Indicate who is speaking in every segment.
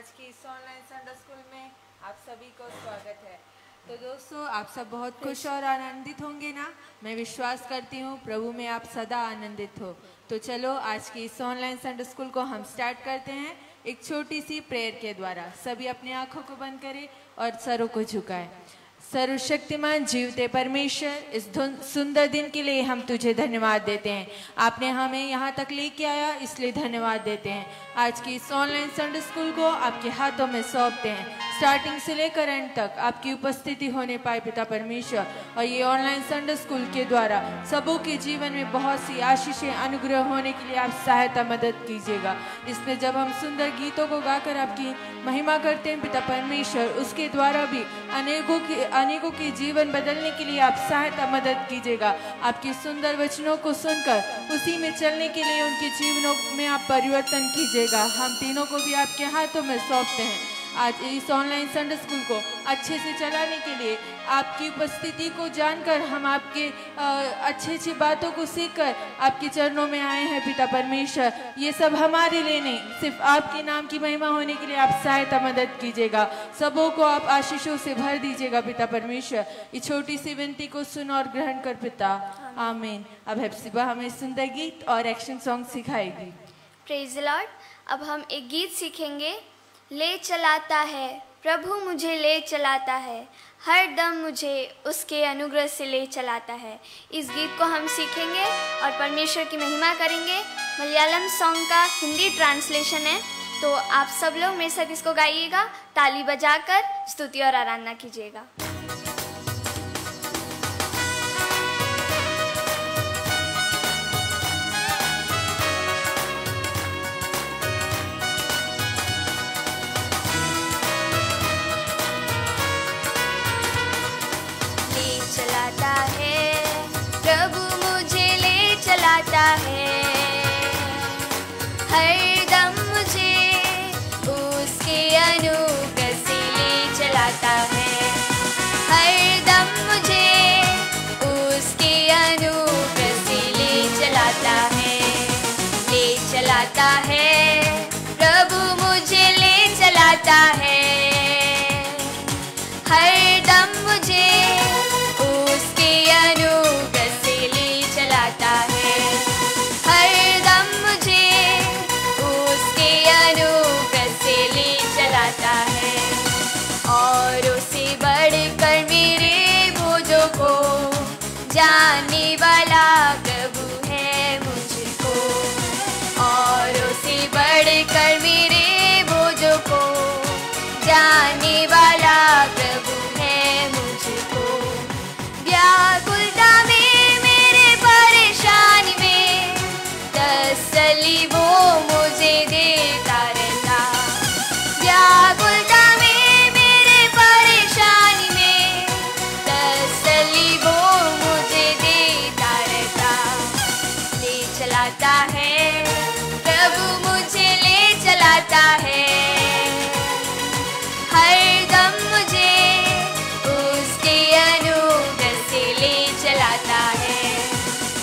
Speaker 1: आज की इस ऑनलाइन संडे स्कूल में आप सभी को स्वागत है। तो दोस्तों, आप सब बहुत खुश और आनंदित होंगे ना। मैं विश्वास करती हूँ प्रभु में आप सदा आनंदित हो। तो चलो आज की इस ऑनलाइन संडे स्कूल को हम स्टार्ट करते हैं एक छोटी सी प्रेयर के द्वारा। सभी अपनी आंखों को बंद करें और सरों को झुकाएं। सर्वशक्तिमान जीवते परमेश्वर, इस सुंदर दिन के लिए हम तुझे धन्यवाद देते हैं। आपने हमें यहाँ तक लेके आया, इसलिए धन्यवाद देते हैं। आज की इस ऑनलाइन संडे स्कूल को आपके हाथों में सौंपते हैं। स्टार्टिंग से लेकर एंड तक आपकी उपस्थिति होने पाए पिता परमेश्वर, और ये ऑनलाइन संडे स्कूल के द्वारा सबों के जीवन में बहुत सी आशीषें अनुग्रह होने के लिए आप सहायता मदद कीजिएगा। इसमें जब हम सुंदर गीतों को गाकर आपकी महिमा करते हैं पिता परमेश्वर, उसके द्वारा भी अनेकों के जीवन बदलने के लिए आप सहायता मदद कीजिएगा। आपके सुंदर वचनों को सुनकर उसी में चलने के लिए उनके जीवनों में आप परिवर्तन कीजिएगा। हम तीनों को भी आपके हाथों में सौंपते हैं। आज इस ऑनलाइन संडे स्कूल को अच्छे से चलाने के लिए आपकी उपस्थिति को जानकर हम आपके अच्छी बातों को सीखकर आपके चरणों में आए हैं पिता परमेश्वर। ये सब हमारे लिए नहीं, सिर्फ आपके नाम की महिमा होने के लिए आप सहायता मदद कीजिएगा। सबों को आप आशीषों से भर दीजिएगा पिता परमेश्वर। ये छोटी सी विनती को सुन और ग्रहण कर पिता, आमीन। अब हेप्सिबा हमें सुंदर गीत और एक्शन सॉन्ग सिखाएगी।
Speaker 2: Praise the Lord. अब हम एक गीत सीखेंगे। ले चलाता है प्रभु मुझे, ले चलाता है, हर दम मुझे उसके अनुग्रह से ले चलाता है। इस गीत को हम सीखेंगे और परमेश्वर की महिमा करेंगे। मलयालम सॉन्ग का हिंदी ट्रांसलेशन है, तो आप सब लोग मेरे साथ इसको गाइएगा, ताली बजाकर स्तुति और आराधना कीजिएगा। चलाता है, हर दम मुझे उसके अनुग्रह से ले चलाता है, हर दम मुझे उसके अनुग्रह से ले चलाता है, ले चलाता है प्रभु मुझे, ले चलाता है, हर दम मुझे उसके अनुग्रह से ले चलाता है, औरों से बढ़कर मेरे बोझों को जानने वाला प्रभु है मुझको, औरों से बढ़कर मेरे बोझों को जानने वाला प्रभु है मुझको। व्याकुलता में मेरे परेशानी में तसल्ली वो मुझे देता रहता, व्याकुलता है प्रभु मुझे ले चलाता है, हर दम मुझे उसके अनुग्रह से ले चलाता है,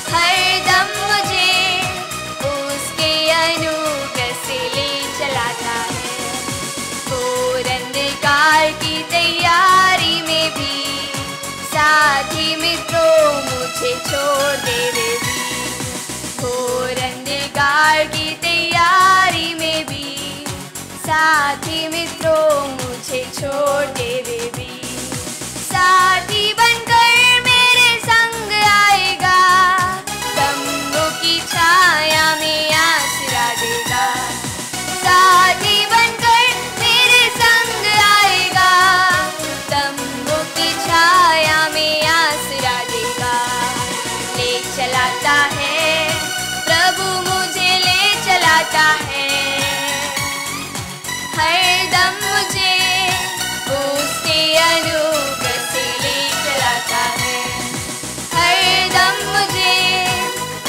Speaker 2: हर दम मुझे उसके अनुग्रह से ले चलाता है। घोर अंधकार की तैयारी में भी साथी मित्रों मुझे छोड़ देवे भी, घोर अंधकार की तैयारी में भी साथी मित्रों मुझे छोड़ देवे भी, साथी बनकर मेरे संग आएगा, तंबू की छाया में आसरा देगा, साथी बनकर मेरे संग आएगा, तंबू की छाया में आसरा देगा। ले चलाता है प्रभु मुझे, ले चलाता है, हर दम मुझे उसके अनुग्रह से ले चलाता है, हर दम मुझे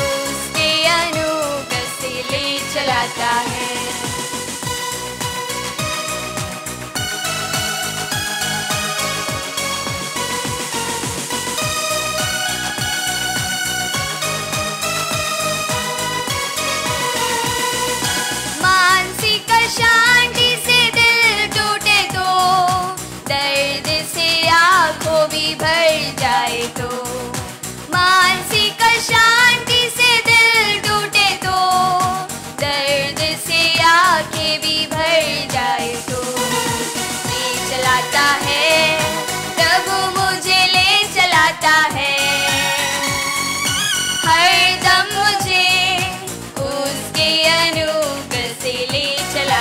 Speaker 2: उसके अनुग्रह से ले चलाता है।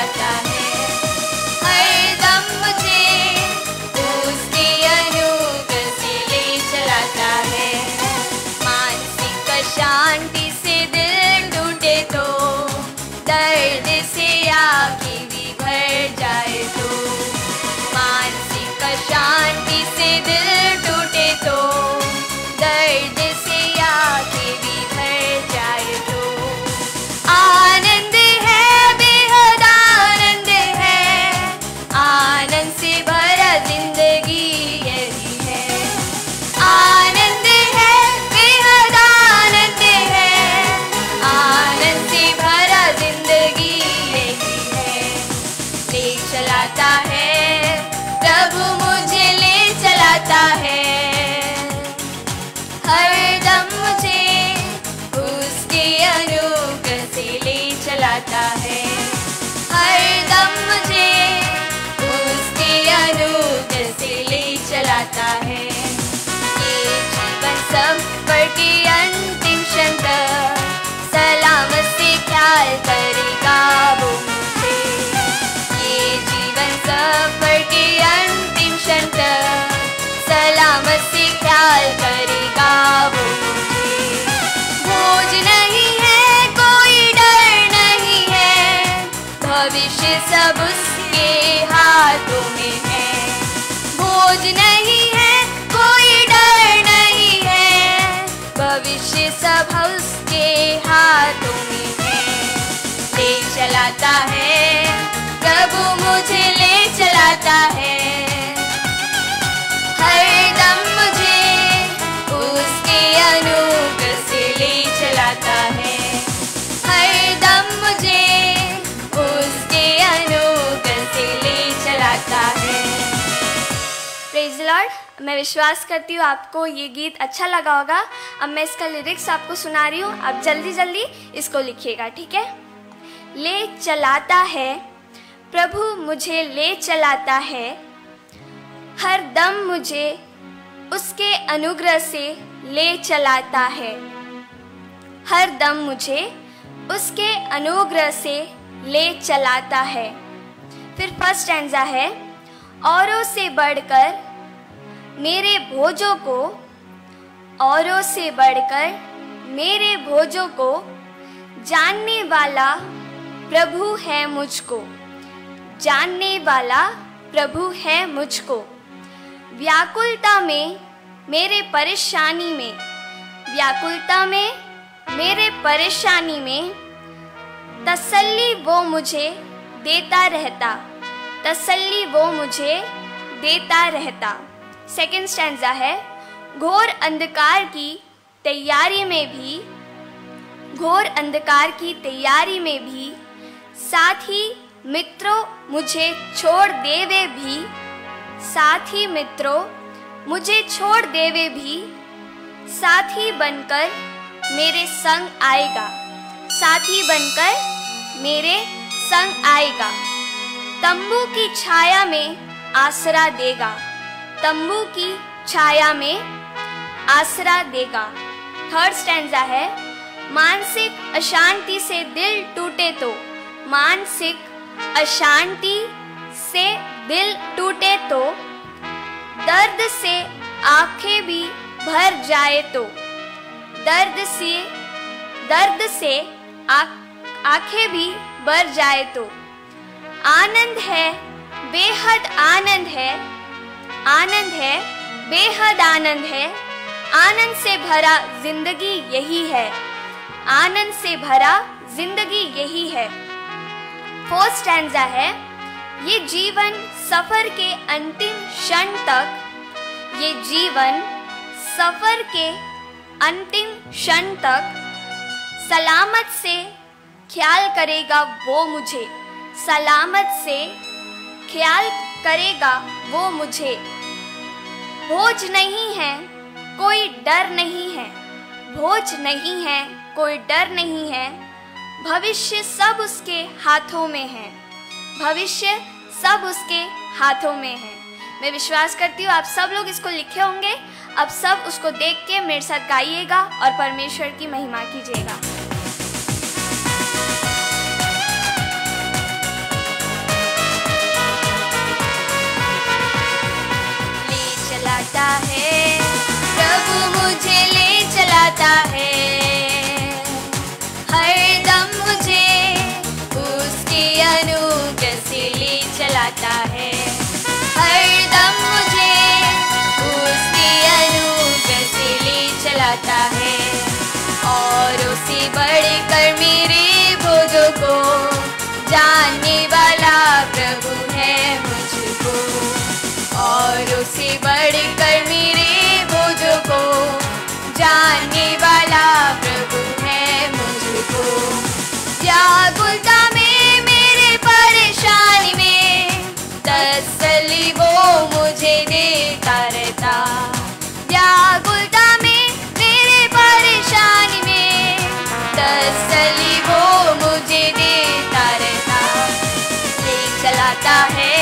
Speaker 2: चलाता है, हरदम मुझे उसके अनुग्रह से ले चलाता है। मानसिक शांति से दिल टूटे तो, दर्द से आँखें भी भर जाए तो, मानसिक शांति से दिल टूटे तो, दर्द से आँखें भी भर जाए तो, आनंद है बेहद आनंद है, आनंद से भरा जिंदगी यही है, आनंद है बेहद आनंद है, आनंद से भरा जिंदगी यही है। ले चलाता है प्रभु मुझे, ले चलाता है, हरदम मुझे उसके अनुग्रह से ले चलाता है, हरदम मुझे उसके अनुग्रह से ले चलाता है। ये जीवन सफर के अंतिम क्षण तक सलामत से ख्याल करेगा वो मुझे, ये जीवन सफर के अंतिम क्षण तक सलामत से ख्याल करेगा वो मुझे। बोझ नहीं है कोई डर नहीं है, भविष्य सब उसके हाथों में है, बोझ नहीं है कोई डर नहीं है, भविष्य सब उसके हाथों में है। ले चलाता है प्रभु मुझे, ले चलाता है, हरदम मुझे उसके अनुग्रह से ले चलाता है, हरदम मुझे उसके अनुग्रह से ले चलाता है। Praise the Lord. मैं विश्वास करती हूँ आपको ये गीत अच्छा लगा होगा। अब मैं इसका लिरिक्स आपको सुना रही हूँ, आप जल्दी जल्दी इसको लिखिएगा, ठीक है। ले चलाता है प्रभु मुझे, ले चलाता है, हर दम मुझे उसके अनुग्रह से ले चलाता है, हर दम मुझे उसके अनुग्रह से ले चलाता है। फिर फर्स्ट स्टैंजा है, औरों से बढ़कर मेरे भोजों को, औरों से बढ़कर मेरे भोजों को जानने वाला प्रभु है मुझको, जानने वाला प्रभु है मुझको। व्याकुलता में मेरे परेशानी में, व्याकुलता में मेरे परेशानी में तसल्ली वो मुझे देता रहता, तसल्ली वो मुझे देता रहता। सेकंड स्टैंजा है, घोर अंधकार की तैयारी में भी, घोर अंधकार की तैयारी में भी साथी मित्रों मुझे छोड़ देवे भी, साथी मित्रों मुझे छोड़ देवे भी साथी बनकर मेरे संग आएगा, साथी बनकर मेरे संग आएगा। तंबू की छाया में आसरा देगा, तंबू की छाया में आसरा देगा। थर्ड स्टैंजा है, मानसिक अशांति से दिल टूटे तो, मानसिक अशांति से दिल टूटे तो, दर्द से आंखें भी भर जाए तो, दर्द से आंखें भी भर जाए तो, आनंद है बेहद आनंद है, आनंद है बेहद आनंद है, आनंद से भरा जिंदगी यही है, आनंद से भरा जिंदगी यही है। फोर्थ स्टैंजा है, ये जीवन सफर के अंतिम क्षण तक, ये जीवन सफर के अंतिम क्षण तक सलामत से ख्याल करेगा वो मुझे, सलामत से ख्याल करेगा वो मुझे। बोझ नहीं है कोई डर नहीं है, बोझ नहीं है कोई डर नहीं है, भविष्य सब उसके हाथों में है, भविष्य सब उसके हाथों में है। मैं विश्वास करती हूँ आप सब लोग इसको लिखे होंगे। अब सब उसको देख के मेरे साथ गाइएगा और परमेश्वर की महिमा कीजिएगा। चलाता है। हरदम मुझे उसकी अनुग्रह से ले चलाता है। और उसे बढ़कर मेरे बोझों को जानने वाला प्रभु है मुझको। और उसे बढ़कर मेरे बोझों को जानने वाला प्रभु है मुझको। व्याकुलता में मेरे परेशानी में तसल्ली वो मुझे देता रहता। व्याकुलता में मेरे परेशानी में तसल्ली वो मुझे देता रहता। ले चलाता है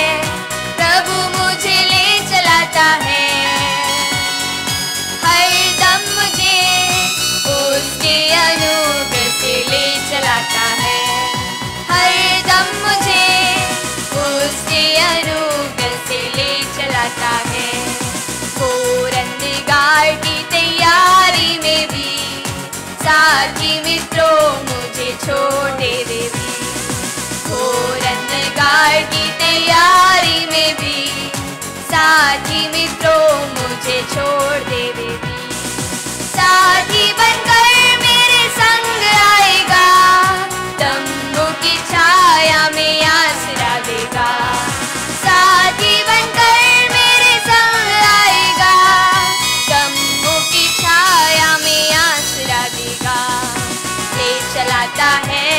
Speaker 2: प्रभु मुझे ले चलाता है। हरदम मुझे उसके अनुग्रह से ले चलाता है। हरदम मुझे उसके अनुग्रह से ले चलाता है। घोर अंधकार की तैयारी में भी साथी मित्रों मुझे छोड़ देवे भी। घोर अंधकार की तैयारी में भी साथी मित्रों मुझे छोड़ देवे भी। साथी बनकर मेरे संग आएगा, तंबू की छाया में आसरा देगा। साथी बनकर मेरे संग आएगा, तंबू की छाया में आसरा देगा। ले चलाता है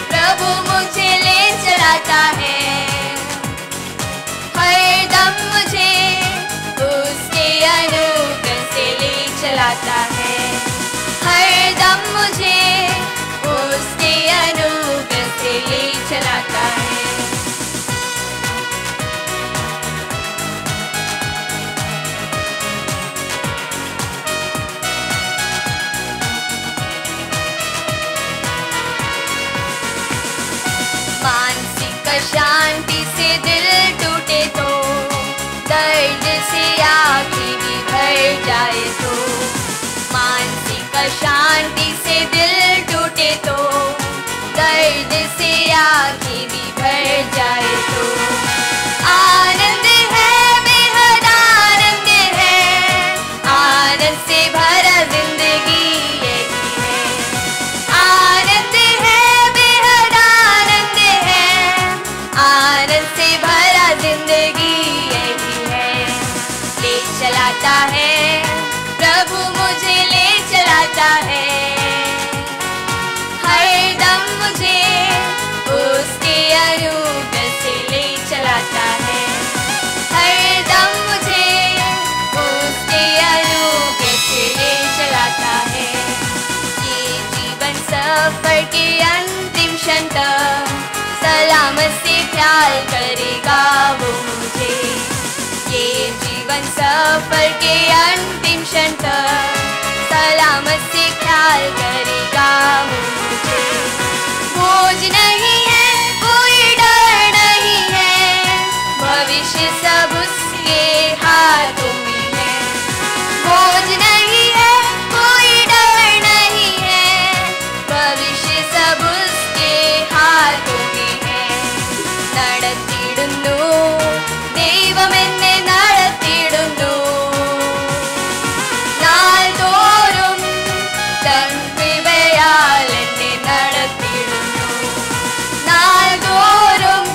Speaker 2: प्रभु मुझे ले चलाता है। हरदम मुझे उसके अनुग्रह से ले चलाता है। हरदम मुझे उसके अनुग्रह से ले चलाता है। मानसिक शांति से दिल टूटे तो, दर्द से आँखें भी भर जाए तो। मानसिक शांति से दिल टूटे तो, दर्द से आँखें भी भर जाए तो। आनंद है बेहद आनंद है, आनंद से भरा जिंदगी यही है। आनंद है बेहद आनंद है, आनंद से भरा जिंदगी यही है। ले चलाता है प्रभु मुझे ले चलाता है। हरदम मुझे उसके अनुग्रह से ले चलाता है। हरदम मुझे उसके अनुग्रह से ले चलाता है। ये जीवन सफर के अंतिम क्षण तक सलामत से ख्याल करेगा वो मुझे। ये जीवन सफर के अंतिम क्षण तक सलामत से ख्याल करेगा वो मुझे। बोझ नहीं है कोई डर नहीं है, भविष्य सब उसके हाथों में है। बोझ नहीं है कोई डर नहीं है, भविष्य सब उसके हाथों में है। നടത്തിടുന്നു ദൈവം എന്നെ നടത്തിടുന്നു, നാൾതോറും തൻ കൃപയാൽ എന്നെ നടത്തിടുന്നു। നാൾതോറും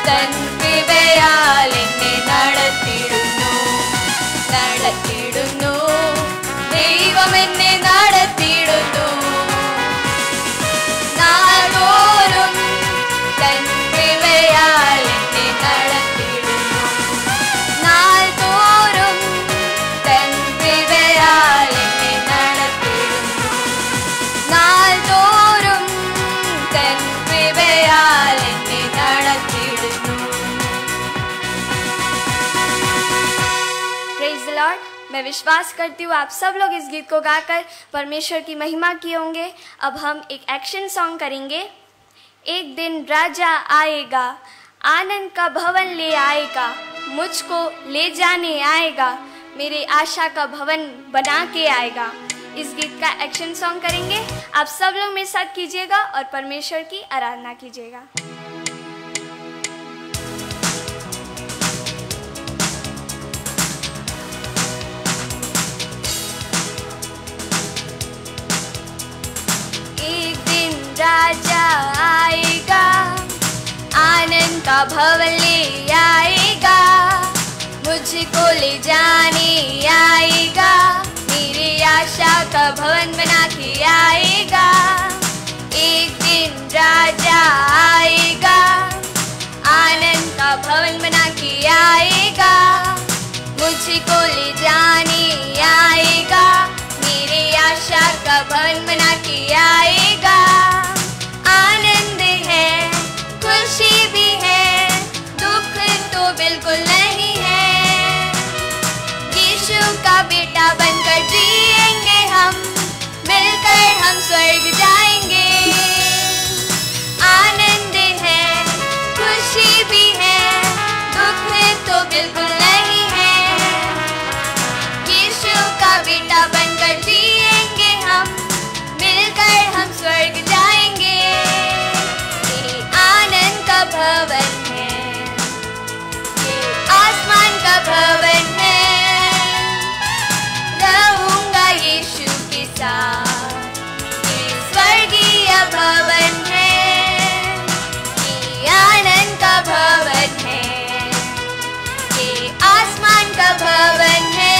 Speaker 2: തൻ കൃപയാൽ എന്നെ നടത്തിടുന്നു। നടത്തിടുന്നു ദൈവം എന്നെ നടത്തിടുന്നു। നാൾതോറും തൻ കൃപയാൽ എന്നെ നടത്തിടുന്നു। നാൾതോറും തൻ കൃപയാൽ എന്നെ നടത്തിടുന്നു। നാൾതോറും തൻ കൃപയാൽ എന്നെ നടത്തിടുന്നു। Praise the Lord। मैं विश्वास करती हूँ आप सब लोग इस गीत को गाकर परमेश्वर की महिमा किए होंगे। अब हम एक एक्शन सॉन्ग करेंगे। एक दिन राजा आएगा, आनंद का भवन ले आएगा, मुझको ले जाने आएगा, मेरे आशा का भवन बना के आएगा। इस गीत का एक्शन सॉन्ग करेंगे। आप सब लोग मेरे साथ कीजिएगा और परमेश्वर की आराधना कीजिएगा। का भवन ले आएगा, मुझको ले जाने आएगा, मेरी आशा का भवन बना के आएगा। एक दिन राजा आएगा, आनंद का भवन बना के आएगा, मुझको ले जाने आएगा, मेरी आशा का भवन बना के आएगा। आनंद है, खुशी भी है, दुख तो बिल्कुल नहीं है। यीशु का बेटा बनकर जिएंगे हम, मिलकर हम स्वर्ग जाएंगे। आनंद है, खुशी भी है, दुख तो बिल्कुल नहीं है। यीशु का बेटा बनकर जिएंगे हम, मिलकर हम स्वर्ग जाएंगे। ये आनंद का भवन है, ये आसमान का भवन है। रहूंगा यीशु के साथ, ये स्वर्गीय भवन है। ये आनंद का भवन है, ये आसमान का भवन है।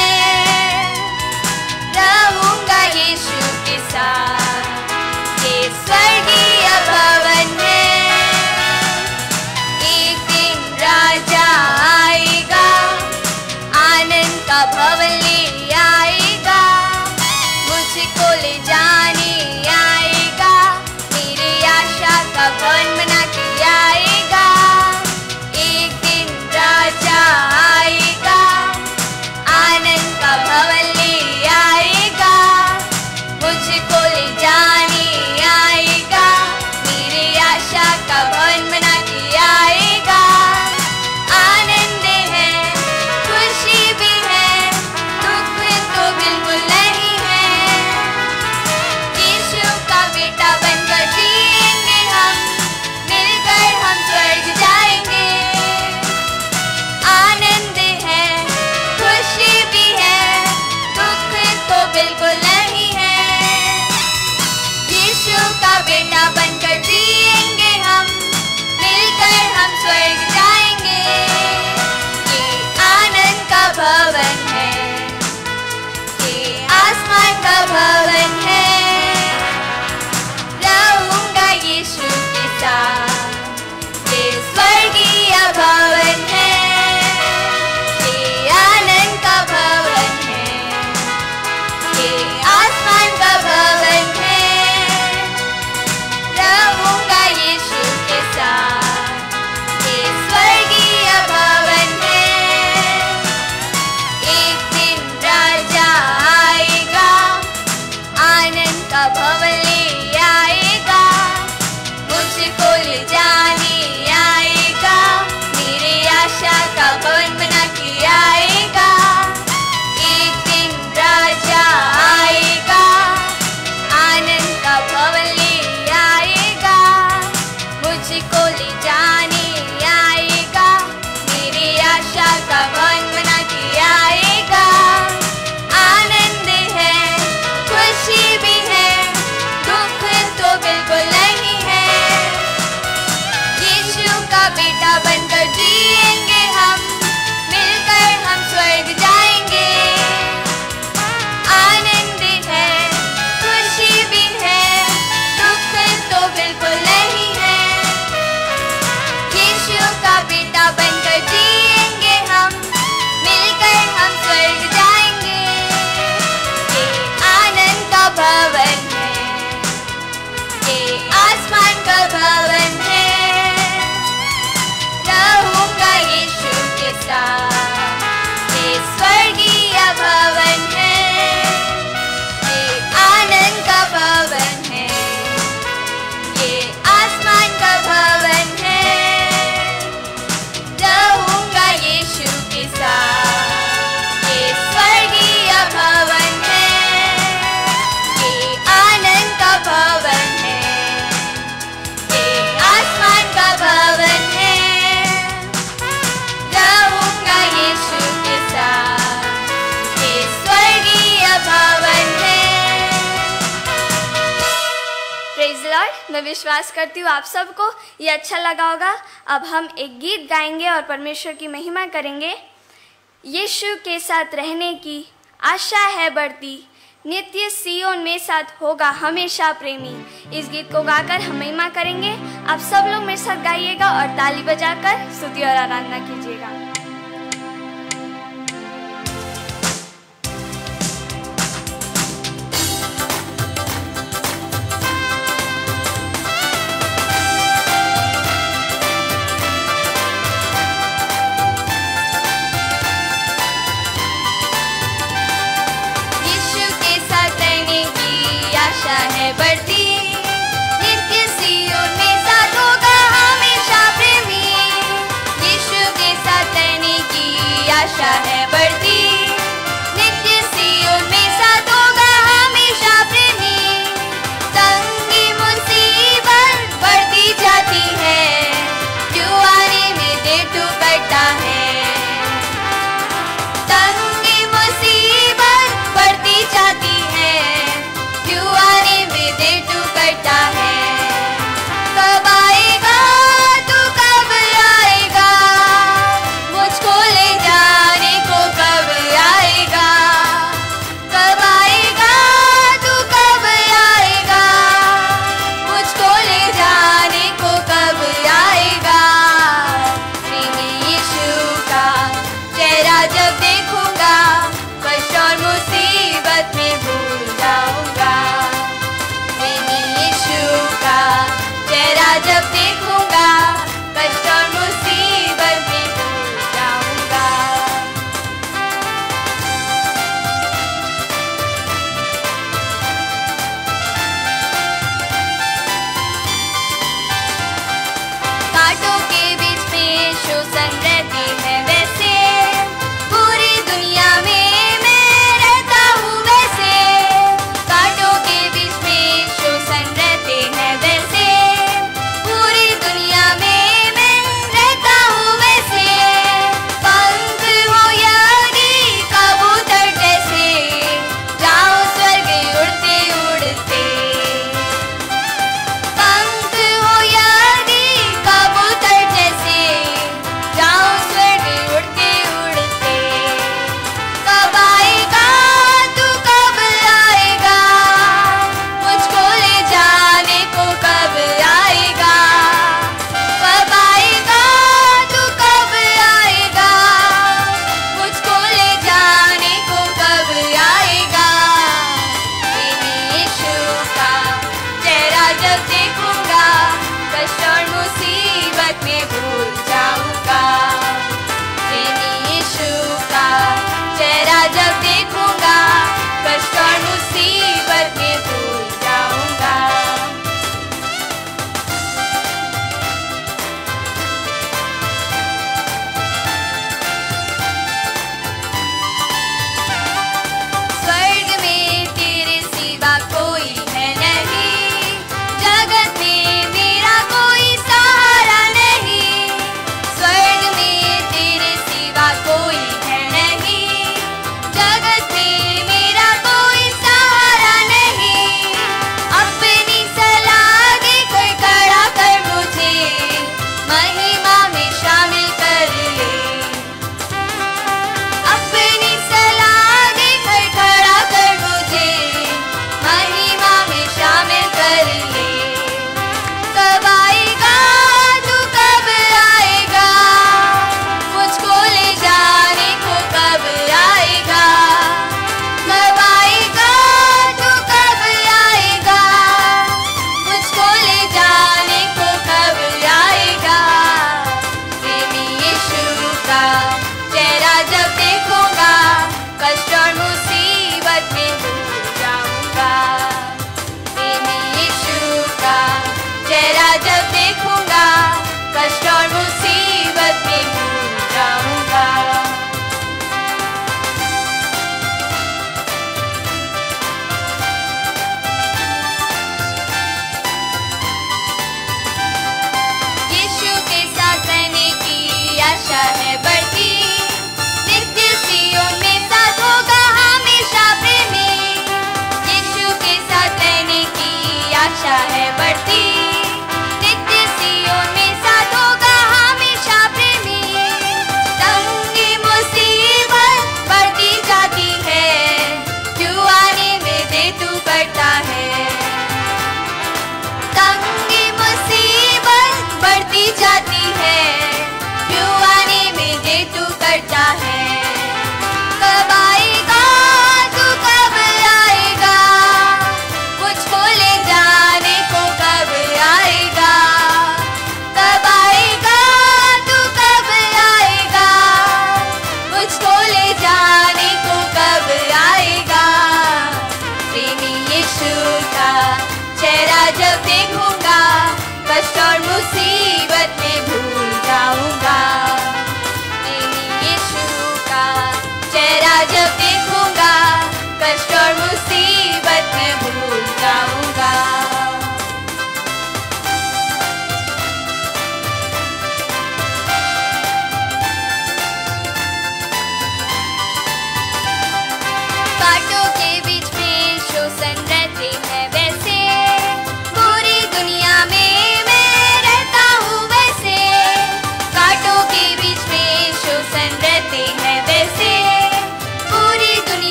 Speaker 2: रहूंगा यीशु के साथ, ये स्वर्गीय भवन है। एक दिन राजा आएगा, आनंद का भवन ले आएगा, मुझको ले जाने आएगा, मेरी आशा का भवन बना के आएगा। एक दिन राजा आएगा, आनंद का भवन ले आएगा, मुझको ले जाने आएगा, मेरी आशा का भवन बना के आएगा। आनंद है, खुशी भी है, मैं विश्वास करती हूँ आप सबको ये अच्छा लगा होगा। अब हम एक गीत गाएंगे और परमेश्वर की महिमा करेंगे। यीशु के साथ रहने की आशा है बढ़ती, नित्य सियोन में साथ होगा हमेशा प्रेमी। इस गीत को गाकर हम महिमा करेंगे। आप सब लोग मेरे साथ गाइएगा और ताली बजाकर स्तुति और आराधना कीजिएगा।
Speaker 3: बढ़ती नित्य सियोन में साथ होगा हमेशा प्रेमी। यीशु के साथ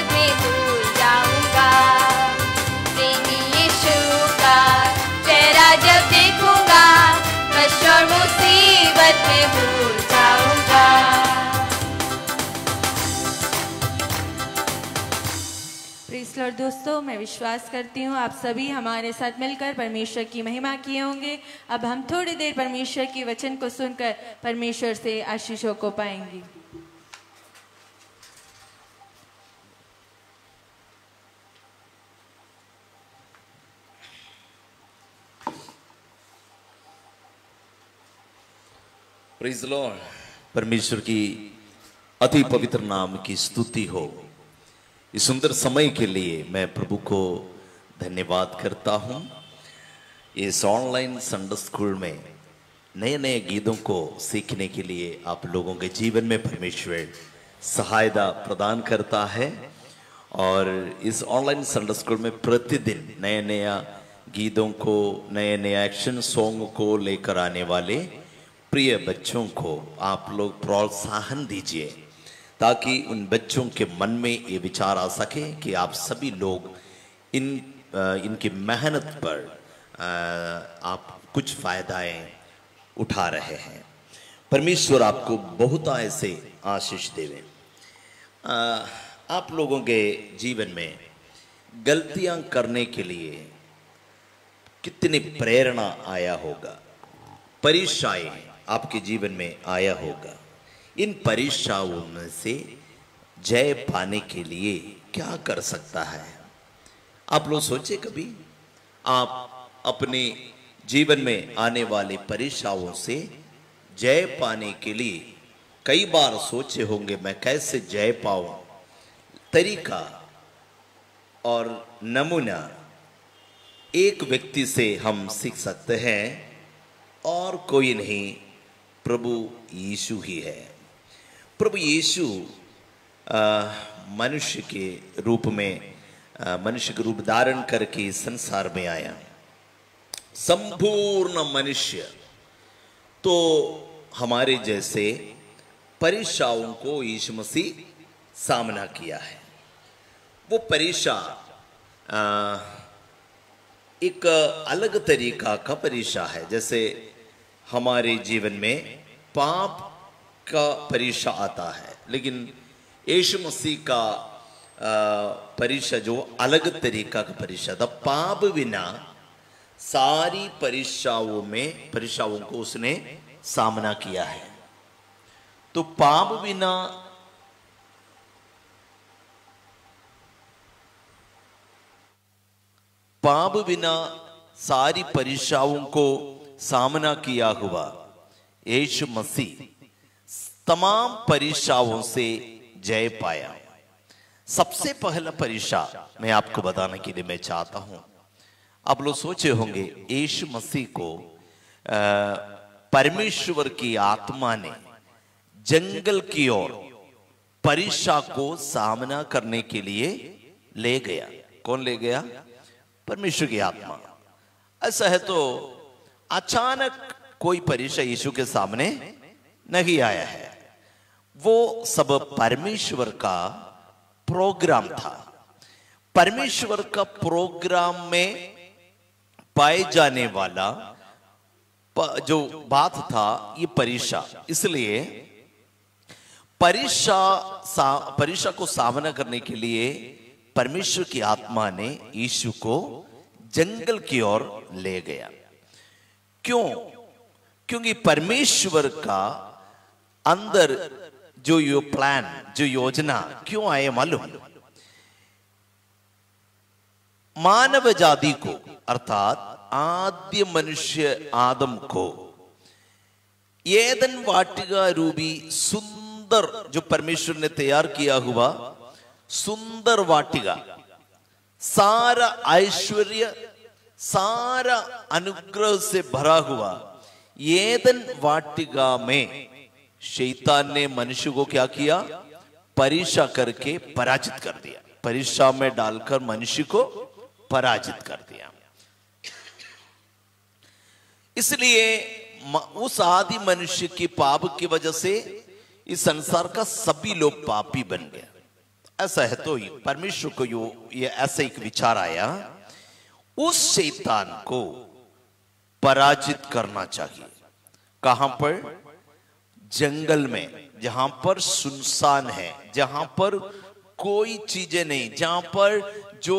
Speaker 3: मुसीबत में भूल जाऊंगा। प्रेमी यीशु का चेहरा जब देखूंगा, कष्ट और मुसीबत में भूल जाऊंगा।
Speaker 1: प्रेज़ लॉर्ड दोस्तों, मैं विश्वास करती हूँ आप सभी हमारे साथ मिलकर परमेश्वर की महिमा किए होंगे। अब हम थोड़ी देर परमेश्वर के वचन को सुनकर परमेश्वर से आशीषों को पाएंगे।
Speaker 4: प्रेज़ लॉर्ड, परमेश्वर की अति पवित्र नाम की स्तुति हो। इस सुंदर समय के लिए मैं प्रभु को धन्यवाद करता हूँ। इस ऑनलाइन संडे स्कूल में नए नए गीतों को सीखने के लिए आप लोगों के जीवन में परमेश्वर सहायता प्रदान करता है और इस ऑनलाइन संडे स्कूल में प्रतिदिन नए नया गीतों को, नए नए एक्शन सॉन्ग को लेकर आने वाले प्रिय बच्चों को आप लोग प्रोत्साहन दीजिए ताकि उन बच्चों के मन में ये विचार आ सके कि आप सभी लोग इनकी मेहनत पर आप कुछ फायदाएं उठा रहे हैं। परमेश्वर आपको बहुत ऐसे आशीष देवे। आप लोगों के जीवन में गलतियां करने के लिए कितनी प्रेरणा आया होगा, परीक्षाएं आपके जीवन में आया होगा। इन परीक्षाओं में से जय पाने के लिए क्या कर सकता है? आप लोग सोचे कभी आप अपने जीवन में आने वाले परीक्षाओं से जय पाने के लिए कई बार सोचे होंगे मैं कैसे जय पाऊं। तरीका और नमूना एक व्यक्ति से हम सीख सकते हैं और कोई नहीं, प्रभु यीशु ही है। प्रभु यीशु मनुष्य के रूप में मनुष्य का रूप धारण करके संसार में आया। संपूर्ण मनुष्य तो हमारे जैसे परीक्षाओं को यीशु मसीह सामना किया है। वो परीक्षा एक अलग तरीका का परीक्षा है। जैसे हमारे जीवन में पाप का परीक्षा आता है, लेकिन यीशु मसीह का परीक्षा जो अलग तरीका का परीक्षा था। पाप बिना सारी परीक्षाओं को उसने सामना किया है। तो पाप बिना सारी परीक्षाओं को सामना किया हुआ यीशु मसीह तमाम परीक्षाओं से जय पाया। सबसे पहला परीक्षा मैं आपको बताने के लिए मैं चाहता हूं। आप लोग सोचे होंगे यीशु मसीह को परमेश्वर की आत्मा ने जंगल की ओर परीक्षा को सामना करने के लिए ले गया। कौन ले गया? परमेश्वर की आत्मा। ऐसा है तो अचानक कोई परीक्षा यीशु के सामने नहीं आया है। वो सब परमेश्वर का प्रोग्राम था। परमेश्वर का प्रोग्राम में पाए जाने वाला जो बात था ये परीक्षा। इसलिए परीक्षा को सामना करने के लिए परमेश्वर की आत्मा ने यीशु को जंगल की ओर ले गया। क्यों? क्योंकि परमेश्वर का अंदर जो प्लान, जो योजना क्यों आए मालूम? मानव जाति को अर्थात आद्य मनुष्य आदम को एदन वाटिका रूपी सुंदर जो परमेश्वर ने तैयार किया हुआ सुंदर वाटिका, सारा ऐश्वर्य, सारा अनुग्रह से भरा हुआ एदन वाटिका में शैतान ने मनुष्य को क्या किया? परीक्षा करके पराजित कर दिया। परीक्षा में डालकर मनुष्य को पराजित कर दिया। इसलिए उस आदि मनुष्य के पाप की वजह से इस संसार का सभी लोग पापी बन गए। ऐसा है तो परमेश्वर को ये ऐसा एक विचार आया, उस शैतान को पराजित करना चाहिए। कहां पर? जंगल में, जहां पर सुनसान है, जहां पर कोई चीजें नहीं, जहां पर जो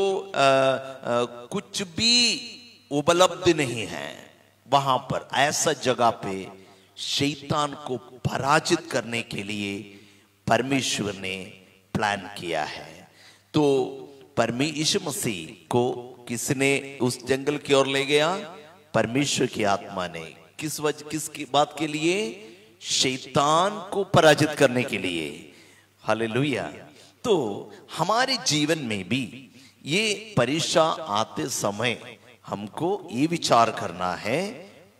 Speaker 4: कुछ भी उपलब्ध नहीं है, वहां पर ऐसा जगह पे शैतान को पराजित करने के लिए परमेश्वर ने प्लान किया है। तो परमेश्वर मसीह को किसने उस जंगल की ओर ले गया? परमेश्वर की आत्मा ने। किसकी बात के लिए? शैतान को पराजित करने के लिए। हालेलुया। तो हमारे जीवन में भी ये परीक्षा आते समय हमको ये विचार करना है,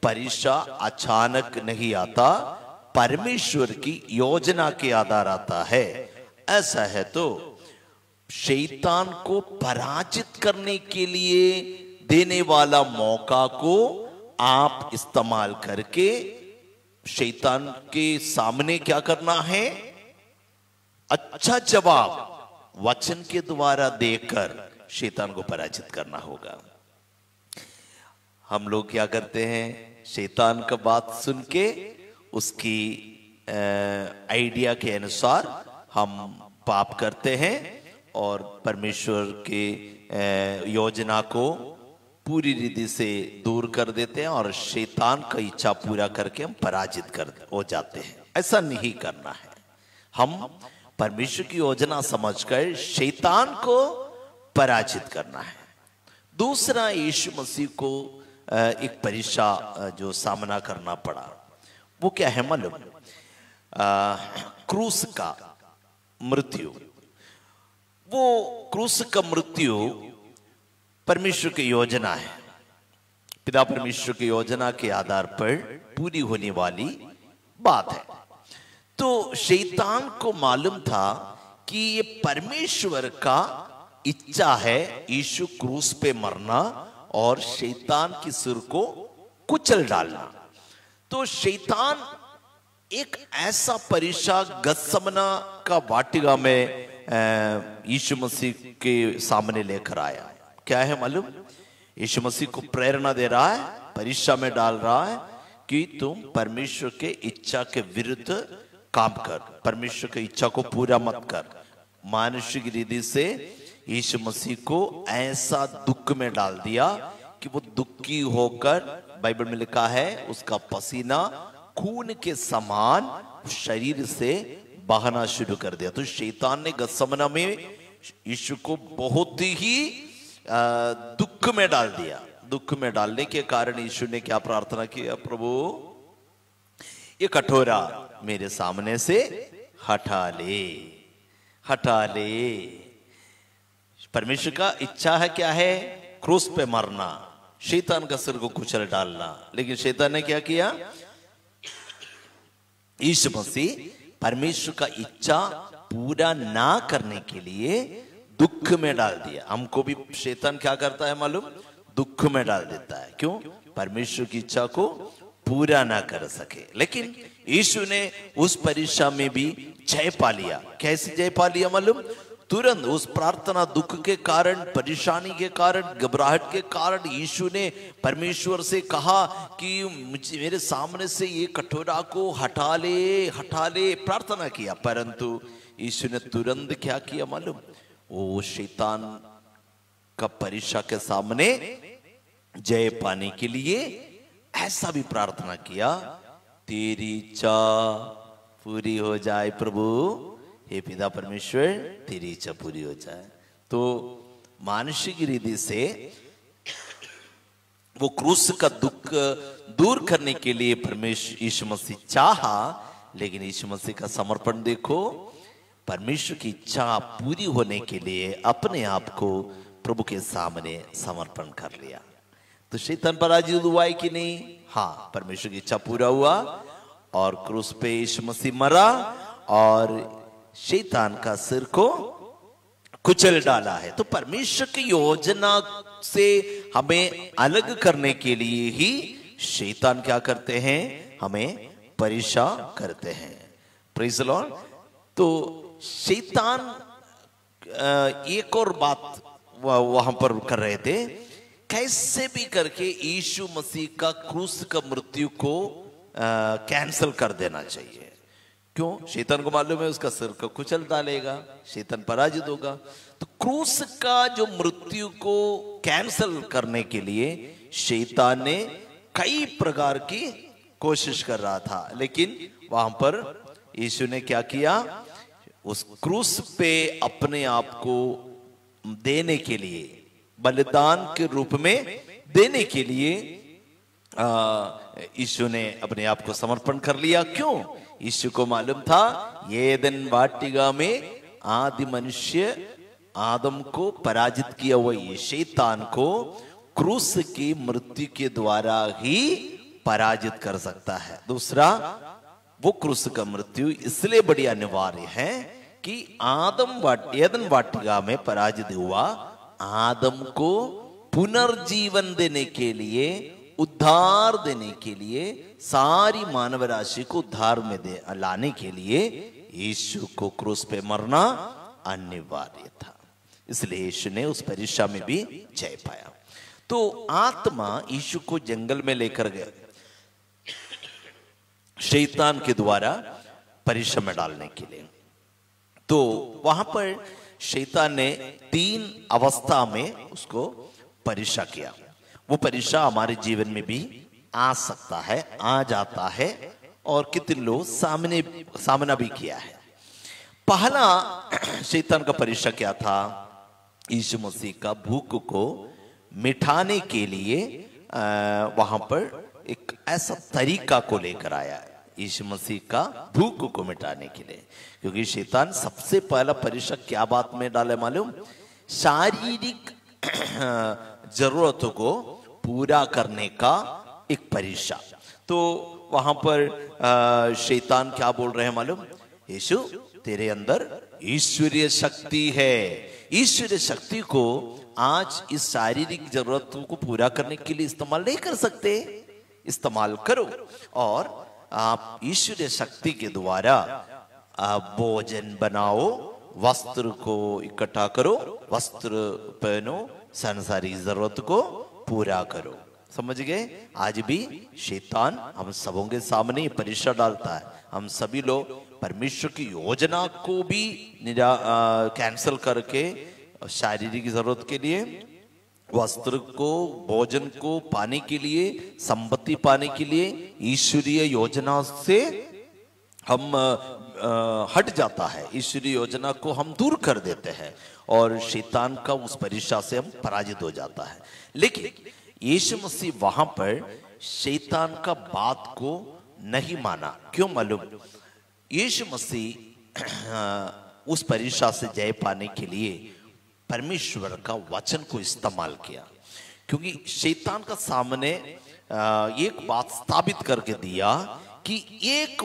Speaker 4: परीक्षा अचानक नहीं आता, परमेश्वर की योजना के आधार आता है। ऐसा है तो शैतान को पराजित करने के लिए देने वाला मौका को आप इस्तेमाल करके शैतान के सामने क्या करना है? अच्छा जवाब वचन के द्वारा देकर शैतान को पराजित करना होगा। हम लोग क्या करते हैं? शैतान का बात सुन के उसकी आइडिया के अनुसार हम पाप करते हैं और परमेश्वर के योजना को पूरी रीति से दूर कर देते हैं और शैतान का इच्छा पूरा करके हम पराजित हो जाते हैं। ऐसा नहीं करना है। हम परमेश्वर की योजना समझकर शैतान को पराजित करना है। दूसरा, यीशु मसीह को एक परीक्षा जो सामना करना पड़ा वो क्या है मालूम? क्रूस का मृत्यु। वो क्रूस का मृत्यु परमेश्वर की योजना है। पिता परमेश्वर की योजना के आधार पर पूरी होने वाली बात है। तो शैतान को मालूम था कि ये परमेश्वर का इच्छा है यीशु क्रूस पे मरना और शैतान की सिर को कुचल डालना। तो शैतान एक ऐसा परीक्षा गत्समना का वाटिका में यीशु मसीह के सामने लेकर आया। क्या है मालूम? यीशु मसीह को प्रेरणा दे रहा है, परीक्षा में डाल रहा है कि तुम परमेश्वर के इच्छा के विरुद्ध काम कर, परमेश्वर की इच्छा को पूरा मत कर। मानुषिक रीति से यीशु मसीह को ऐसा दुख में डाल दिया कि वो दुखी होकर, बाइबल में लिखा है, उसका पसीना खून के समान शरीर से बहना शुरू कर दिया। तो शैतान ने गत्समना में यीशु को बहुत ही दुख में डाल दिया। दुख में डालने के कारण यीशु ने क्या प्रार्थना किया? प्रभु ये कटोरा मेरे सामने से हटा ले, हटा ले। परमेश्वर का इच्छा है क्या है? क्रूस पे मरना, शैतान का सिर को कुचल डालना। लेकिन शैतान ने क्या किया? यीशु मसीह परमेश्वर का इच्छा पूरा ना करने के लिए दुख में डाल दिया। हमको भी शैतान क्या करता है मालूम? दुख में डाल देता है। क्यों? परमेश्वर की इच्छा को पूरा ना कर सके। लेकिन यीशु ने उस परीक्षा में भी जय पा लिया। कैसे जय पा लिया मालूम? तुरंत उस प्रार्थना, दुख के कारण, परेशानी के कारण, घबराहट के कारण यीशु ने परमेश्वर से कहा कि मुझे, मेरे सामने से ये कटोरा को हटा ले, हटा ले, प्रार्थना किया। परंतु यीशु ने तुरंत क्या किया मालूम? वो शैतान का परीक्षा के सामने जय पाने के लिए ऐसा भी प्रार्थना किया, तेरी इच्छा पूरी हो जाए प्रभु, हे पिता परमेश्वर, तेरी इच्छा पूरी हो जाए। तो मानसिक रीति से वो क्रूस का दुख दूर करने के लिए परमेश्वर यीशु मसीह चाहा, लेकिन यीशु मसीह का समर्पण देखो, परमेश्वर की इच्छा पूरी होने के लिए अपने आप को प्रभु के सामने समर्पण कर लिया। तो शैतान पराजित हुआ है कि नहीं? हाँ, परमेश्वर की इच्छा पूरा हुआ और क्रूस पे यीशु मसीह मरा और शैतान का सिर को कुचल डाला है। तो परमेश्वर की योजना से हमें अलग करने के लिए ही शैतान क्या करते हैं? हमें परेशान करते हैं। Praise the Lord. तो शैतान एक और बात वहां पर कर रहे थे, कैसे भी करके यीशु मसीह का क्रूस का मृत्यु को कैंसिल कर देना चाहिए। क्यों? शैतान को मालूम है उसका सिर को कुचल डालेगा, शैतान पराजित होगा। तो क्रूस का जो मृत्यु को कैंसिल करने के लिए शैतान ने कई प्रकार की कोशिश कर रहा था, लेकिन वहां पर यीशु ने क्या किया? उस क्रूस पे अपने आप को देने के लिए, बलिदान के रूप में देने के लिए यीशु ने अपने आप को समर्पण कर लिया। क्यों? यीशु को मालूम था एदेन वाटिका में आदि मनुष्य आदम को पराजित किया हुआ ये शैतान को क्रूस की मृत्यु के द्वारा ही पराजित कर सकता है। दूसरा, वो क्रूस का मृत्यु इसलिए बड़ी अनिवार्य है कि एदेन वाटिका में पराजित हुआ आदम को पुनर्जीवन देने के लिए, उद्धार देने के लिए, सारी मानव राशि को उद्धार में लाने के लिए यीशु को क्रूस पे मरना अनिवार्य था। इसलिए यीशु ने उस परीक्षा में भी जय पाया। तो आत्मा यीशु को जंगल में लेकर गया शैतान के द्वारा परीक्षा में डालने के लिए। तो वहां पर शैतान ने 3 अवस्था में उसको परीक्षा किया। वो परीक्षा हमारे जीवन में भी आ सकता है, आ जाता है, और कितने लोग सामना भी किया है। पहला शैतान का परीक्षा क्या था? यीशु मसीह का भूख को मिटाने के लिए वहां पर एक ऐसा तरीका को लेकर आया है, यीशु मसीह का भूख को मिटाने के लिए। क्योंकि शैतान सबसे पहला परीक्षा क्या बात में डाले मालूम? शारीरिक जरूरतों को पूरा करने का एक परीक्षा। तो वहां पर शैतान क्या बोल रहे हैं मालूम? यीशु, तेरे अंदर ईश्वरीय शक्ति है, ईश्वरीय शक्ति को आज इस शारीरिक जरूरतों को पूरा करने के लिए इस्तेमाल नहीं कर सकते, इस्तेमाल करो और आप ईश्वरीय शक्ति के द्वारा भोजन बनाओ, वस्त्र को इकट्ठा करो, वस्त्र पहनो, संसारी जरूरत को पूरा करो। समझ गए? आज भी शैतान हम सबों के सामने परीक्षा डालता है। हम सभी लोग परमेश्वर की योजना को भी कैंसिल करके शारीरिक जरूरत के लिए, वस्त्र को, भोजन को पाने के लिए, संपत्ति पाने के लिए ईश्वरीय योजना से हम हट जाता है, ईश्वरीय योजना को हम दूर कर देते हैं और शैतान का उस परीक्षा से हम पराजित हो जाता है। लेकिन यीशु मसीह वहां पर शैतान का बात को नहीं माना। क्यों मालूम? यीशु मसीह उस परीक्षा से जय पाने के लिए परमेश्वर का वचन को इस्तेमाल किया। क्योंकि शैतान का सामने एक बात स्थापित करके दिया कि एक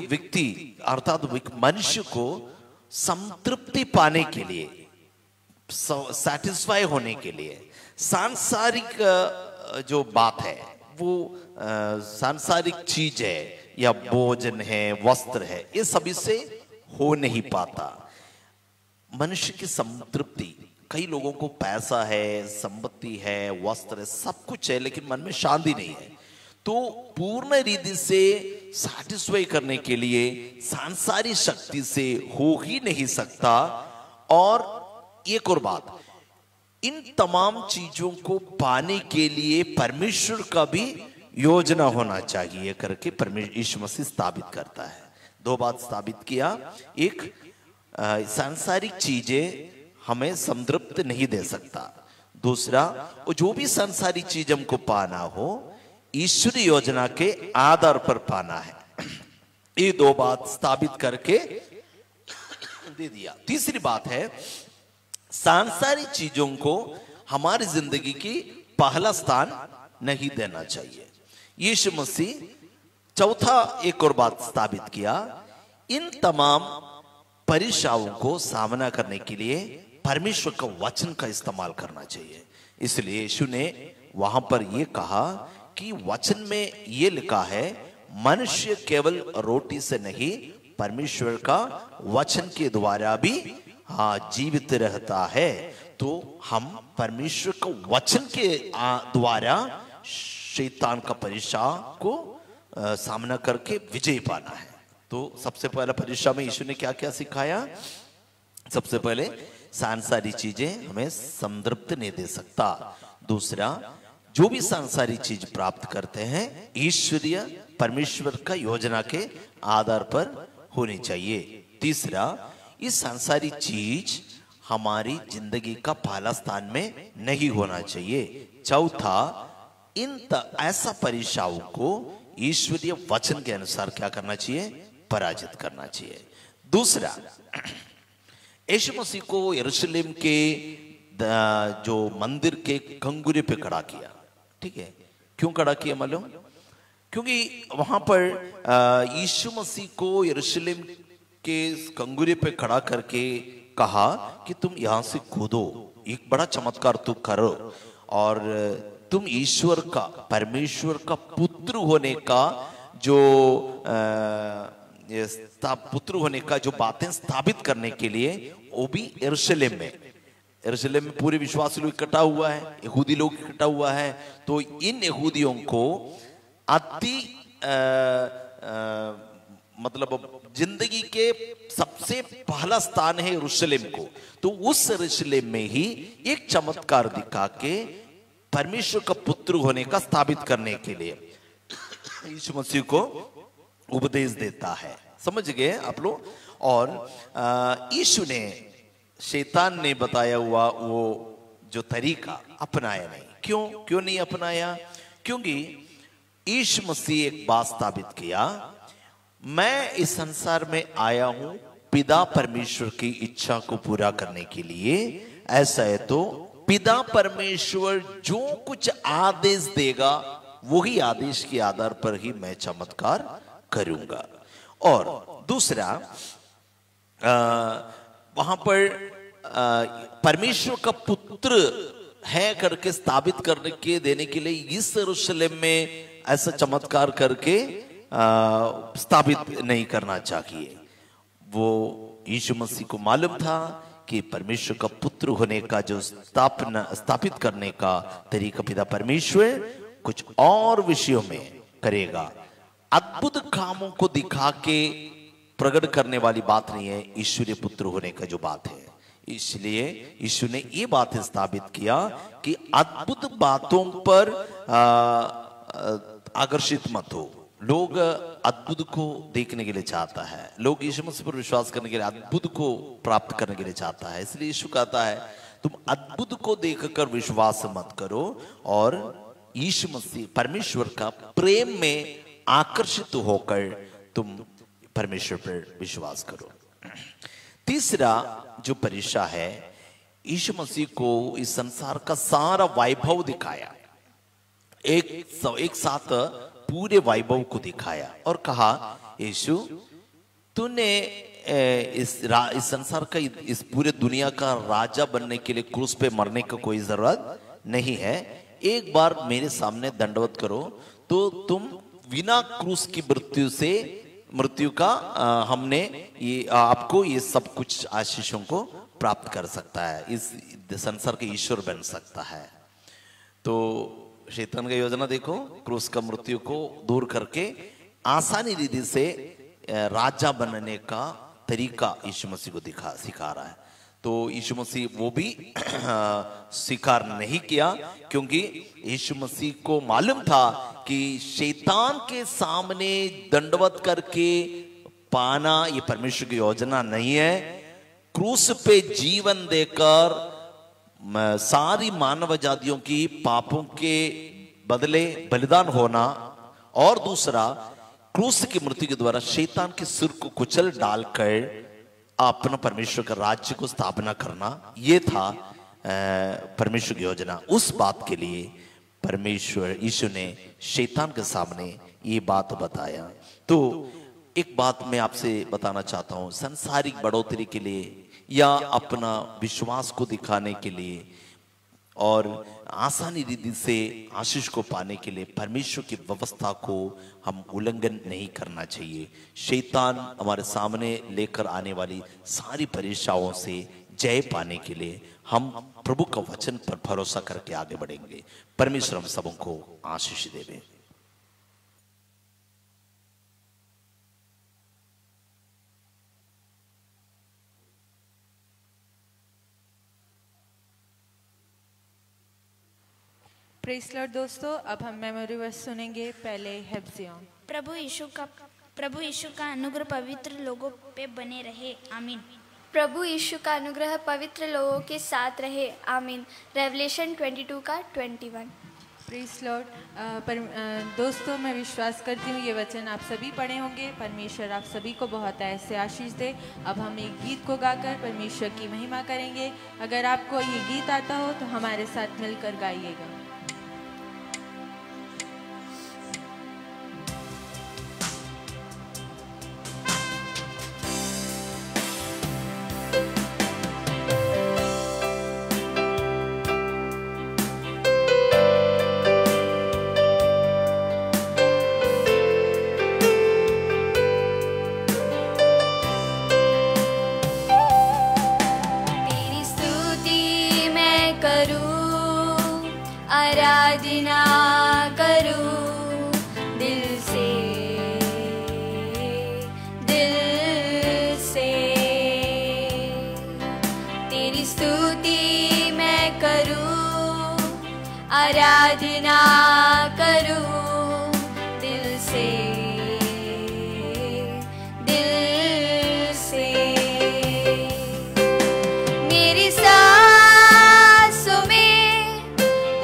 Speaker 4: व्यक्ति अर्थात मनुष्य को संतृप्ति पाने के लिए, सैटिस्फाई होने के लिए, सांसारिक जो बात है, वो सांसारिक चीज है या भोजन है, वस्त्र है, ये सभी से हो नहीं पाता। मनुष्य की संतृप्ति, कई लोगों को पैसा है, संपत्ति है, वस्त्र है, सब कुछ है, लेकिन मन में शांति नहीं है। तो पूर्ण रीति से सैटिस्फाई करने के लिए सांसारिक शक्ति से हो ही नहीं सकता। और एक और बात, इन तमाम चीजों को पाने के लिए परमेश्वर का भी योजना होना चाहिए करके परमेश्वर यीशु मसीह स्थापित करता है। 2 बात स्थापित किया। एक, सांसारिक चीजें हमें संतृप्त नहीं दे सकता। दूसरा, जो भी सांसारिक चीज हमको पाना हो, ईश्वरीय योजना के आधार पर पाना है। ये 2 बात स्थापित करके दे दिया। तीसरी बात है, सांसारिक चीजों को हमारी जिंदगी की पहला स्थान नहीं देना चाहिए। यीशु मसीह चौथा एक और बात स्थापित किया, इन तमाम परीक्षाओं को सामना करने के लिए परमेश्वर का वचन का इस्तेमाल करना चाहिए। इसलिए यीशु ने वहां पर यह कहा कि वचन में यह लिखा है, मनुष्य केवल रोटी से नहीं परमेश्वर का वचन के द्वारा भी जीवित रहता है। तो हम परमेश्वर का वचन के द्वारा शैतान का परीक्षा को सामना करके विजय पाना है। तो सबसे पहला परीक्षा में यीशु ने क्या क्या सिखाया? सबसे पहले सांसारिक चीजें हमें संतृप्त नहीं दे सकता। दूसरा, जो भी सांसारिक चीज प्राप्त करते हैं ईश्वरीय परमेश्वर का योजना के आधार पर होनी चाहिए। तीसरा, इस सांसारिक चीज हमारी जिंदगी का पहला स्थान में नहीं होना चाहिए। चौथा, ऐसा परीक्षाओं को ईश्वरीय वचन के अनुसार क्या करना चाहिए? पराजित करना चाहिए। दूसरा, यीशु मसीह को यरूशलेम के जो मंदिर के कंगुरे पे खड़ा किया। ठीक है, क्यों खड़ा किया मालूम? क्योंकि वहां पर यीशु मसीह को यरूशलेम के कंगुरे पे खड़ा करके कहा कि तुम यहां से कूदो, एक बड़ा चमत्कार तू करो और तुम ईश्वर का, परमेश्वर का पुत्र होने का जो पुत्र होने का जो बातें स्थापित करने के लिए, वो भी यरूशलेम में पूरे विश्वासी लोग इकट्ठा हुआ है, यहूदी लोग इकट्ठा हुआ है। तो इन यहूदियों को अति मतलब जिंदगी के सबसे पहला स्थान है यरूशलेम को। तो उस यरूशलेम में ही एक चमत्कार दिखा के परमेश्वर का पुत्र होने का स्थापित करने के लिए यीशु मसीह को उपदेश देता है। समझ गए आप लोग? और यीशु ने, शैतान ने बताया हुआ वो जो तरीका अपनाया नहीं। क्यों नहीं अपनाया? क्योंकि यीशु मसीह एक बात स्थापित किया, मैं इस संसार में आया हूं पिता परमेश्वर की इच्छा को पूरा करने के लिए। ऐसा है तो पिता परमेश्वर जो कुछ आदेश देगा वही आदेश के आधार पर ही मैं चमत्कार करूंगा। और दूसरा, वहां पर परमेश्वर का पुत्र है करके स्थापित करने के देने के लिए इस यरूशलेम में ऐसा चमत्कार करके स्थापित नहीं करना चाहिए। वो यीशु मसीह को मालूम था कि परमेश्वर का पुत्र होने का जो स्थापित करने का तरीका पिता परमेश्वर कुछ और विषयों में करेगा। अद्भुत कामों को दिखा के प्रकट करने वाली बात नहीं है ईश्वरीय पुत्र होने का जो बात है। इसलिए यीशु ने ये बात स्थापित किया कि अद्भुत बातों पर आकर्षित मत हो। लोग अद्भुत को देखने के लिए चाहता है, लोग यीशु मसीह पर विश्वास करने के लिए अद्भुत को प्राप्त करने के लिए चाहता है। इसलिए यीशु कहता है तुम अद्भुत को देखकर विश्वास मत करो और यीशु मसीह परमेश्वर का प्रेम में आकर्षित होकर तुम परमेश्वर पर विश्वास करो। तीसरा जो परीक्षा है, यीशु मसीह को इस संसार का सारा वैभव दिखाया, एक साथ पूरे वैभव को दिखाया और कहा यीशु तूने इस संसार का, इस पूरे दुनिया का राजा बनने के लिए क्रूस पे मरने का कोई जरूरत नहीं है। एक बार मेरे सामने दंडवत करो तो तुम बिना क्रूस की मृत्यु का हमने ये आपको ये सब कुछ आशीषों को प्राप्त कर सकता है, इस संसार के ईश्वर बन सकता है। तो शैतान का योजना देखो, क्रूस का मृत्यु को दूर करके आसानी रीति से राजा बनने का तरीका यीशु मसीह को सिखा रहा है। तो यीशु मसीह वो भी स्वीकार नहीं किया, क्योंकि यीशु मसीह को मालूम था कि शैतान के सामने दंडवत करके पाना ये परमेश्वर की योजना नहीं है। क्रूस पे जीवन देकर सारी मानव जातियों की पापों के बदले बलिदान होना और दूसरा क्रूस की मृत्यु के द्वारा शैतान के सिर को कुचल डालकर अपना परमेश्वर का राज्य को स्थापना करना, ये था परमेश्वर की योजना। उस बात के लिए परमेश्वर यीशु ने शैतान के सामने ये बात बताया। तो एक बात मैं आपसे बताना चाहता हूं, संसारिक बढ़ोतरी के लिए या अपना विश्वास को दिखाने के लिए और आसानी रीति से आशीष को पाने के लिए परमेश्वर की व्यवस्था को हम उल्लंघन नहीं करना चाहिए। शैतान हमारे सामने लेकर आने वाली सारी परीक्षाओं से जय पाने के लिए हम प्रभु का वचन पर भरोसा करके आगे बढ़ेंगे। परमेश्वर हम सबों को आशीष देवे।
Speaker 1: प्रेज़ लॉर्ड दोस्तों, अब हम मेमोरी वर्स सुनेंगे। पहले हेब्सियोन।
Speaker 5: प्रभु यीशु का अनुग्रह पवित्र लोगों पे बने रहे, आमीन।
Speaker 2: प्रभु यीशु का अनुग्रह पवित्र लोगों के साथ रहे, आमीन। रेवलेशन 22 का 21।
Speaker 1: Praise Lord. दोस्तों, मैं विश्वास करती हूँ ये वचन आप सभी पढ़े होंगे। परमेश्वर आप सभी को बहुत ऐसे आशीष दे। अब हम एक गीत को गाकर परमेश्वर की महिमा करेंगे। अगर आपको ये गीत आता हो तो हमारे साथ मिलकर गाइएगा।
Speaker 2: आराधना करूं दिल से, तेरी स्तुति मैं करूं, आराधना करूं दिल से। मेरी सांसों में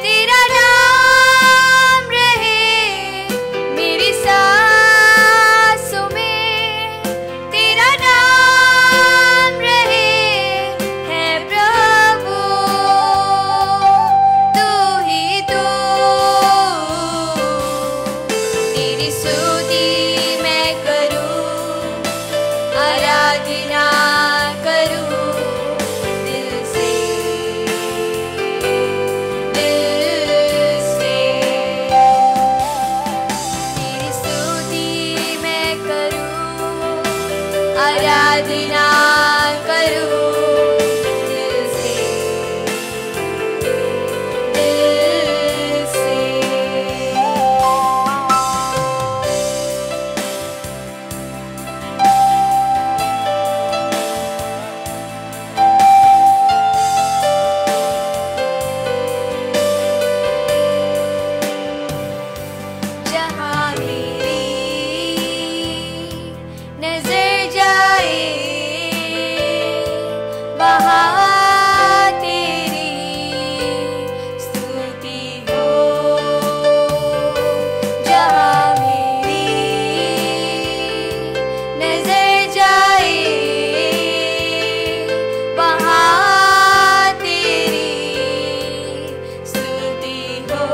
Speaker 2: तेरा नाम रहे, मेरी सांसों में तेरा नाम रहे, है प्रभु तू ही तू। तेरी स्तुति मैं करूं, आराधना करूं दिल से। तेरी स्तुति मैं करूं, आराधना करूं दिल से। जहाँ मेरी नजर जाए वहाँ तेरी स्तुति हो। जहाँ मेरी नजर जाए वहाँ तेरी स्तुति हो।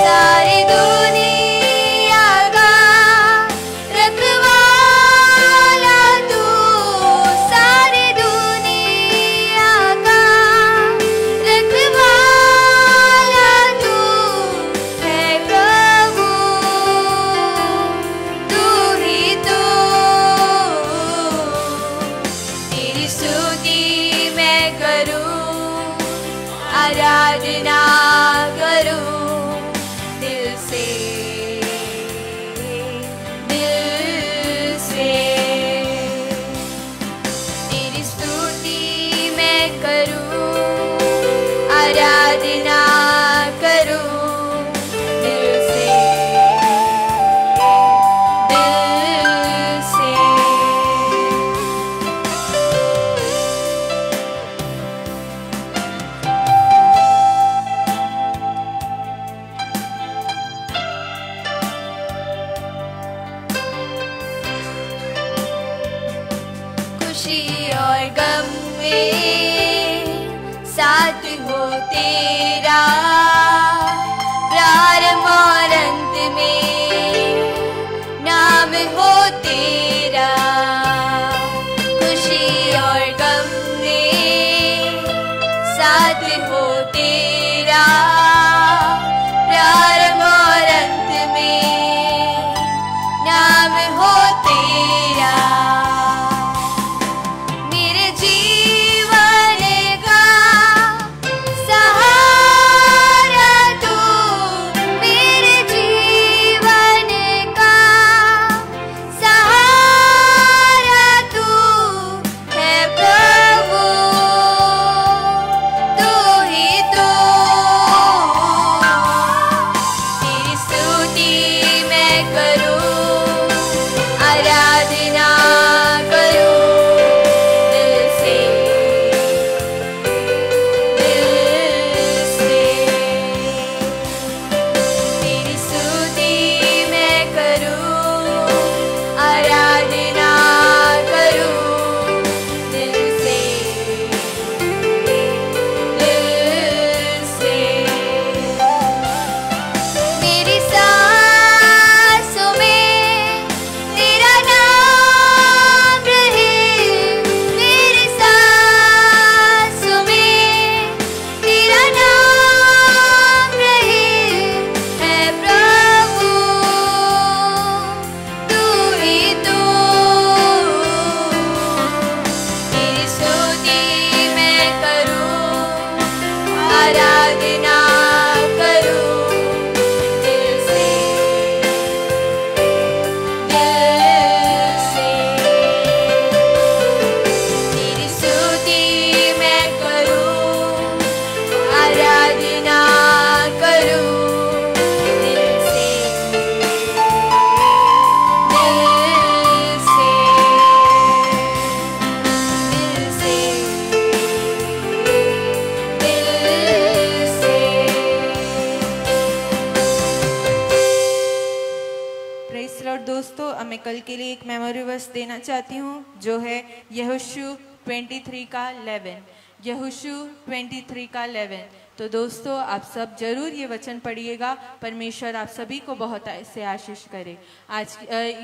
Speaker 2: सारी दुनिया का रखवाला तू, सारी दुनिया का रखवाला तू है प्रभु तू ही तू। तेरी स्तुति मैं करूं, आराधना करूं दिल से। तेरी स्तुति मैं करूं, आराधना करूं दिल से। खुशी और गम में साथ हो तेरा, प्रारंभ और अंत में नाम हो तेरा। खुशी और गम में
Speaker 1: सबके लिए एक मेमोरी वर्स देना चाहती हूँ, जो है यहोशू 23 का 11। यहोशू 23 का 11। तो दोस्तों, आप सब जरूर ये वचन पढ़िएगा। परमेश्वर आप सभी को बहुत से आशीष करे। आज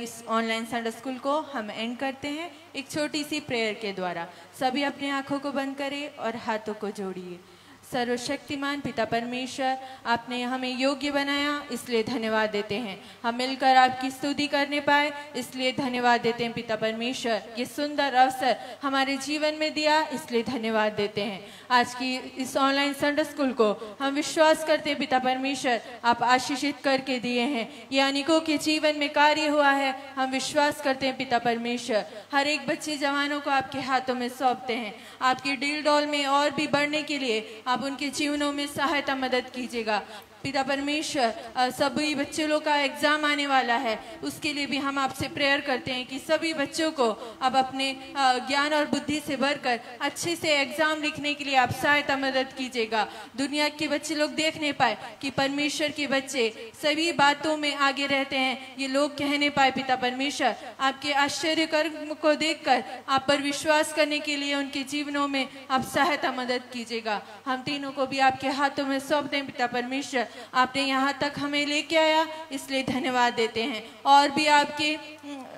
Speaker 1: इस ऑनलाइन संडे स्कूल को हम एंड करते हैं एक छोटी सी प्रेयर के द्वारा। सभी अपनी आंखों को बंद करें और हाथों को जोड़िए। सर्वशक्तिमान पिता परमेश्वर, आपने हमें योग्य बनाया, इसलिए धन्यवाद देते हैं। हम मिलकर आपकी स्तुति करने पाए, इसलिए धन्यवाद देते हैं पिता परमेश्वर। ये सुंदर अवसर हमारे जीवन में दिया, इसलिए धन्यवाद देते हैं। आज की इस ऑनलाइन संडे स्कूल को हम विश्वास करते हैं पिता परमेश्वर, आप आशीषित करके दिए हैं। ये अनेकों के जीवन में कार्य हुआ है, हम विश्वास करते हैं पिता परमेश्वर। हर एक बच्चे जवानों को आपके हाथों में सौंपते हैं। आपकी डील डॉल में और भी बढ़ने के लिए आप उनके जीवनों में सहायता मदद कीजिएगा पिता परमेश्वर। सभी बच्चे लोग का एग्जाम आने वाला है, उसके लिए भी हम आपसे प्रेयर करते हैं कि सभी बच्चों को अब अपने ज्ञान और बुद्धि से भरकर अच्छे से एग्जाम लिखने के लिए आप सहायता मदद कीजिएगा। दुनिया के बच्चे लोग देख नहीं पाए कि परमेश्वर के बच्चे सभी बातों में आगे रहते हैं, ये लोग कह नहीं पाए पिता परमेश्वर। आपके आश्चर्य कर्म को देखकर आप पर विश्वास करने के लिए उनके जीवनों में आप सहायता मदद कीजिएगा। हम तीनों को भी आपके हाथों में सौंप दें पिता परमेश्वर। आपने यहाँ तक हमें लेके आया, इसलिए धन्यवाद देते हैं। और भी आपके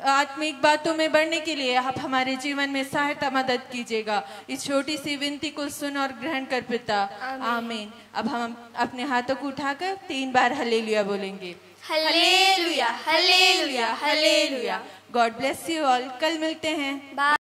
Speaker 1: आत्मिक बातों में बढ़ने के लिए आप हमारे जीवन में सहायता मदद कीजिएगा। इस छोटी सी विनती को सुन और ग्रहण कर पिता, आमीन। अब हम अपने हाथों को उठाकर 3 बार हालेलुया बोलेंगे।
Speaker 2: Hallelujah, hallelujah, hallelujah.
Speaker 1: God bless you all. कल मिलते हैं।